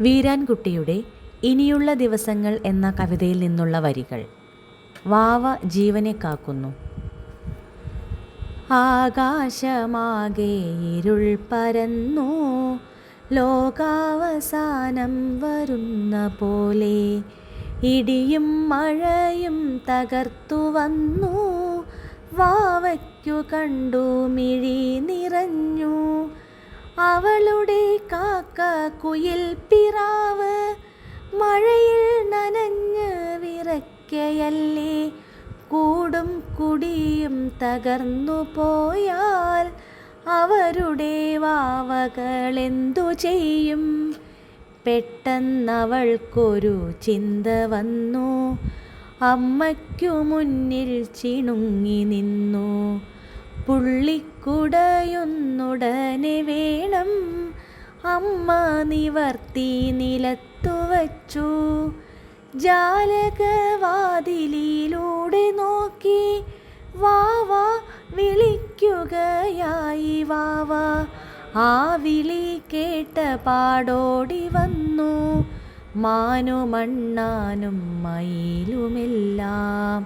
വീരാൻകുട്ടിയുടെ ഇനിയുള്ള ദിവസങ്ങൾ എന്ന കവിതയിൽ നിന്നുള്ള വരികൾ. വാവ ജീവനെ കാക്കുന്നു. ആകാശമാകെ ഇരുൾ പരന്നു, ലോകാവസാനം വരുന്ന പോലെ. ഇടിയും മഴയും തകർത്തു വന്നു, വാവയ്ക്കു കണ്ടു മിഴി നിറഞ്ഞു. അവളുടെ കാക്ക കുയിൽ പിറാവ് മഴയിൽ നനഞ്ഞ് വിറയ്ക്കയല്ലേ. കൂടും കുടിയും തകർന്നു പോയാൽ അവരുടെ വാവകളെന്തു ചെയ്യും? പെട്ടെന്നവൾക്കൊരു ചിന്ത വന്നു, അമ്മയ്ക്കു മുന്നിൽ ചിണുങ്ങി നിന്നു. പുള്ളിക്കുടയൊന്നുടനെ വേണം, അമ്മ നിവർത്തി നിലത്തു വച്ചു. ജാലകവാതിലിലൂടെ നോക്കി വാവ വിളിക്കുകയായി. വാവ ആ വിളി കേട്ട പാടോടി വന്നു, മാനും അണ്ണാനും മയിലുമെല്ലാം.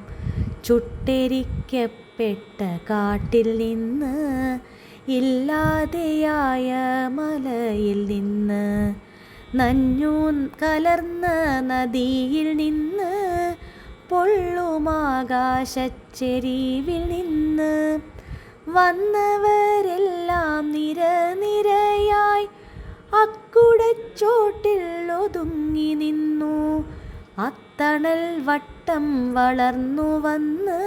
ചുട്ടെരിക്കപ്പെട്ട കാട്ടിൽ നിന്ന്, ഇല്ലാതെയായ മലയിൽ നിന്ന്, നഞ്ഞു കലർന്ന നദിയിൽ നിന്ന്, പൊള്ളുമാകാശച്ചെരിവിൽ നിന്ന് വന്നവരെല്ലാം നിരനിരയായി അക്കുടച്ചോട്ടിൽ ഒതുങ്ങി നിന്നു. അത്തണൽ വട്ടം വളർന്നു വന്ന്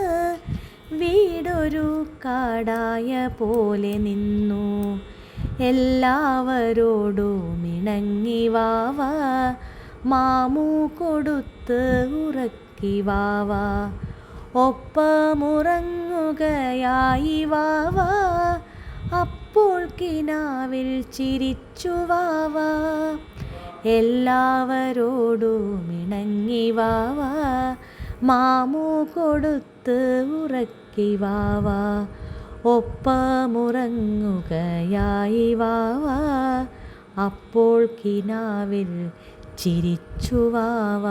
വീടൊരു കാടായ പോലെ നിന്നു. എല്ലാവരോടും ഇണങ്ങി വാവ മാമു കൊടുത്ത് ഉറക്കി വാവ. ഒപ്പമുറങ്ങുകയായി വാവ, അപ്പോൾ കിനാവിൽ ചിരിച്ചു വാവ. എല്ലാവരോടും ഇണങ്ങി വാവ മാമു കൊടുത്ത് ഉറക്കി വാവ. ഒപ്പമുറങ്ങുകയായി വാവ, അപ്പോൾ കിനാവിൽ ചിരിച്ചു വാവ.